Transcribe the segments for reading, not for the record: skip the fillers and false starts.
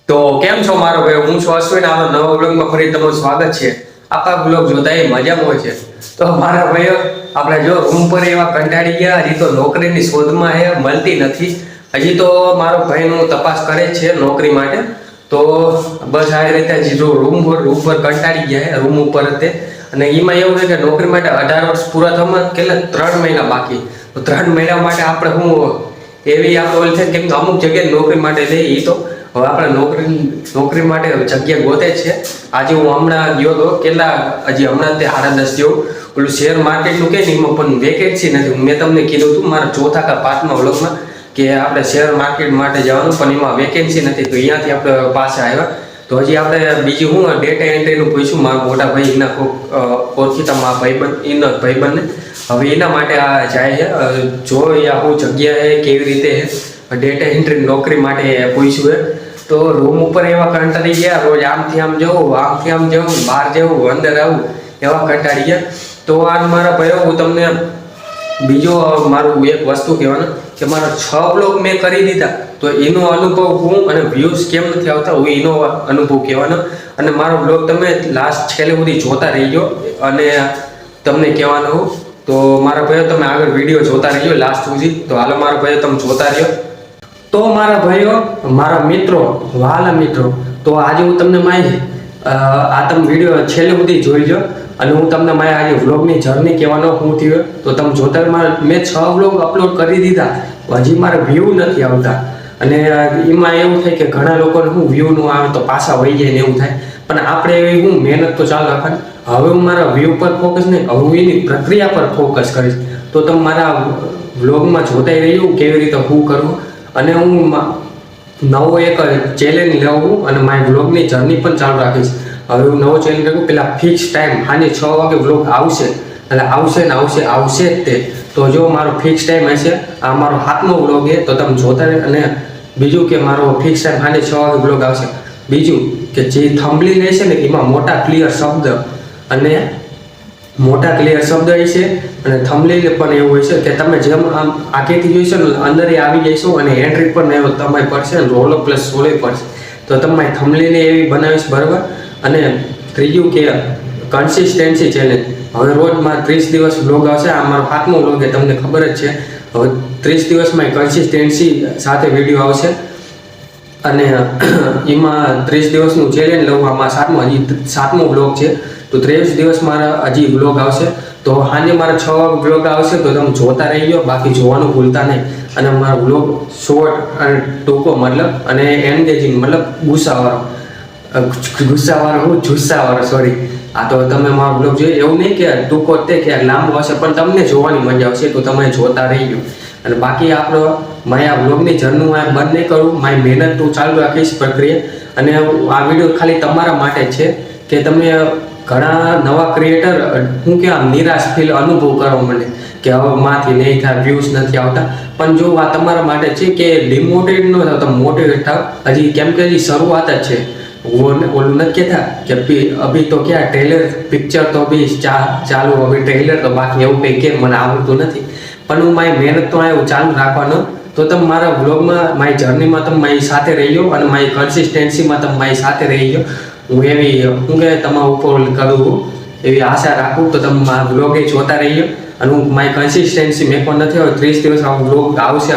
તો કેમ છો મારો ભાઈ? હું છું અશ્વિન. આપણા નવા બ્લોગમાં ફરી તમારું સ્વાગત છે. આપણા બ્લોગ જોતા એ મજામાં હોય છે. તો મારા ભાઈઓ, આપણે જો રૂમ પર એવા કંટાળી ગયા. હજી તો નોકરીની શોધમાં એ મળતી નથી. હજી તો મારો ભાઈનું તપાસ કરે જ છે નોકરી માટે. તો બસ આ રીતે હજી જો રૂમ પર કંટાળી ગયા રૂમ ઉપર તે. અને એમાં એવું છે કે નોકરી માટે 18 વર્ષ પૂરા થવામાં કેટલા 3 મહિના બાકી. તો 3 મહિના માટે આપણે હું એવી આપણે ઓલ છે કેમ કે અમુક જગ્યાએ નોકરી માટે લઈએ એ તો હવે આપણે નોકરી માટે જગ્યા ગોતે છે. આજે હું હમણાં ગયો હતો કેટલા હજી હમણાં તે 10:30 જેવું ઓલું શેર માર્કેટનું કે એમાં પણ વેકેન્સી નથી. મેં તમને કીધું હતું મારા ચોથા કે પાંચમા વ્લોગમાં કે આપણે શેર માર્કેટ માટે જવાનું પણ એમાં વેકેન્સી નથી. તો અહીંયાથી આપણે પાછા આવ્યા. તો હજી આપણે બીજું હું ડેટા એન્ટ્રીનું પૂછ્યું મારા મોટા ભાઈ એના ઓળખીતા ભાઈબંધને. હવે એના માટે આ જાય છે. જો આ હું જગ્યાએ કેવી રીતે ડેટા એન્ટ્રી નોકરી માટે પૂછ્યું છે. તો રૂમ ઉપર એવા કંટાળી ગયા. રોજ આમથી આમ જવું બહાર જવું અંદર આવું એવા કંટાળી ગયા. તો આ મારા ભાઈઓ હું તમને બીજો મારું એક વસ્તુ કહેવાનું કે મારા 6 બ્લોગ મેં કરી દીધા. તો એનો અનુભવ હું અને વ્યૂઝ કેમ નથી આવતા હું એનો અનુભવ કહેવાનો. અને મારો બ્લોગ તમે છેલ્લે સુધી જોતા રહીજો અને તમને કહેવાનું. તો મારા ભાઈઓ તમે આગળ વિડીયો જોતા રહીજો લાસ્ટ સુધી. તો હાલો મારા ભાઈઓ તમે જોતા રહ્યો. તો મારા ભાઈઓ, મારા મિત્રો, વહાલા મિત્રો, તો આજે હું તમને આ તમે વિડીયો છેલ્લે સુધી જોઈજો. અને હું તમને આજે વ્લોગની જર્ની કહેવાનો હું થયો. તો તમે જોતા મેં 6 વ્લોગ અપલોડ કરી દીધા. હજી મારે વ્યૂ નથી આવતા. અને એમાં એવું થાય કે ઘણા લોકોને હું વ્યૂ આવે તો પાછા વહી જાય ને એવું થાય. પણ આપણે એવી હું મહેનત તો ચાલુ રાખવાની. હવે હું મારા વ્યૂ પર ફોકસ નહીં, હવે હું એની પ્રક્રિયા પર ફોકસ કરીશ. તો તમે મારા વ્લોગમાં જોતા રહ્યું કેવી રીતે હું કરું. અને હું નવો એક ચેલેન્જ લઉં અને મારી વ્લોગની જર્ની પણ ચાલુ રાખીશ. હવે હું નવો ચેલેન્જ રાખું પેલા ફિક્સ ટાઈમ સાંજે 6 વાગે વ્લોગ આવશે. એટલે આવશે જ તે. તો જો મારો ફિક્સ ટાઈમ હશે, આ મારો 7મો વ્લોગ છે તો તમે જોતા રહે. અને બીજું કે મારો ફિક્સ ટાઈમ સાંજે 6 વાગે વ્લોગ આવશે. બીજું કે જે થંબનેલ હશે ને એમાં મોટા ક્લિયર શબ્દ અને હશે. અને થંબનેલ પણ એવું હોય છે કે તમે જેમ આમ આગેથી જોઈશો ને અંદર આવી જઈશો અને એન્ટ્રી પણ એવું તમારે પડશે અને રોલો પ્લસ સોલે પડશે. તો તમારી થંબનેલ એવી બનાવીશ બરાબર. અને ત્રીજું કે કન્સિસ્ટન્સી ચેલેન્જ. હવે રોજ મારા 30 દિવસ વ્લોગ આવશે. આ મારો 7મો વ્લોગ છે તમને ખબર જ છે. હવે 30 દિવસમાં કન્સિસ્ટન્સી સાથે વિડીયો આવશે. અને એમાં 30 દિવસનું ચેલેન્જ લઉં. આમાં 7મો વ્લોગ છે. તો 30 દિવસ મારા હજી વ્લોગ આવશે. તો સાંજે મારા 6 વાગે વ્લોગ આવશે તો તમે જોતા રહીજો. બાકી જોવાનું ભૂલતા નહીં. અને મારો વ્લોગ શોર્ટ અને ટૂંકો મતલબ અને એન્ગેજિંગ મતલબ ગુસ્સાવાળો સોરી. આ તો તમે મારો બ્લોગ જોઈએ એવું નહીં કે ટૂંકો તે કે લાંબો હશે પણ તમને જોવાની મજા આવશે. તો તમે જોતા રહીજો. અને બાકી આપણો આ બ્લોગની જર્નું બંધ નહીં કરું. મારી મહેનત તો ચાલુ રાખીશ પ્રક્રિયા. અને આ વિડીયો ખાલી તમારા માટે છે કે તમે ઘણા નવા ક્રિએટર હું કે આમ નિરાશ ફીલ અનુભવ કરવા માંડે કે હવે માંથી નહીં થાય, વ્યૂઝ નથી આવતા. પણ જો આ તમારા માટે છે કે ડિમોટિવેટ ન થાવ, તમે મોટિવેટ થાવ. હજી કેમ કે હજી શરૂઆત જ છે. ઓલું નથી કહેતા કે અભી તો ક્યાં ટ્રેલર પિક્ચર તો બી ચાલુ અભી ટ્રેલર તો બાકી એવું કંઈ કે મને આવડતું નથી. પણ હું મારી મહેનત તો એવું ચાલુ રાખવાનો. તો તમે મારા વ્લોગમાં મારી જર્નીમાં તમે મારી સાથે રહીજો અને મારી કન્સિસ્ટન્સીમાં તમે મારી સાથે રહીજો. હું એવી હું કે તમારા ઉપર કરું એવી આશા રાખું. તો તમે મારા વ્લોગે જોતા રહીજો. અને હું મારી કન્સિસ્ટન્સી મેં પણ નથી હવે 30 દિવસ વ્લોગ આવશે.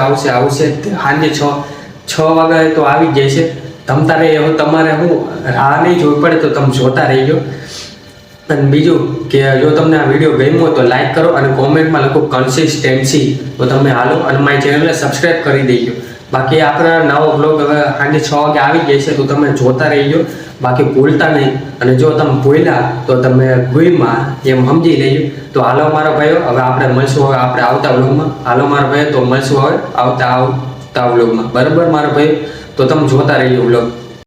સાંજે 6 વાગે તો આવી જ જશે. તમતારે હવે તમારે હું રાહ નહીં જોવી પડે તો તમે જોતા રહીજો. અને બીજું કે જો તમને આ વિડીયો ગમ્યો હોય તો લાઈક કરો અને કોમેન્ટમાં લખો કન્સિસ્ટન્સી. તો તમે હાલો અને મારી ચેનલને સબસ્ક્રાઈબ કરી દેજો. બાકી આપણા નવો વ્લોગ હવે સાંજે 6 વાગે આવી જશે તો તમે જોતા રહીજો. બાકી ભૂલતા નહીં. અને જો તમે ભૂલ્યા તો તમે ભૂલમાં એમ સમજી લેજો. તો હાલો મારા ભાઈઓ, હવે આપણે મળશું હવે આપણે આવતા વ્લોગમાં. હાલો મારા ભાઈઓ, તો મળશું હવે આવતા વ્લોગમાં બરાબર મારા ભાઈઓ. તો તમે જોતા રહીજો વ્લોગ.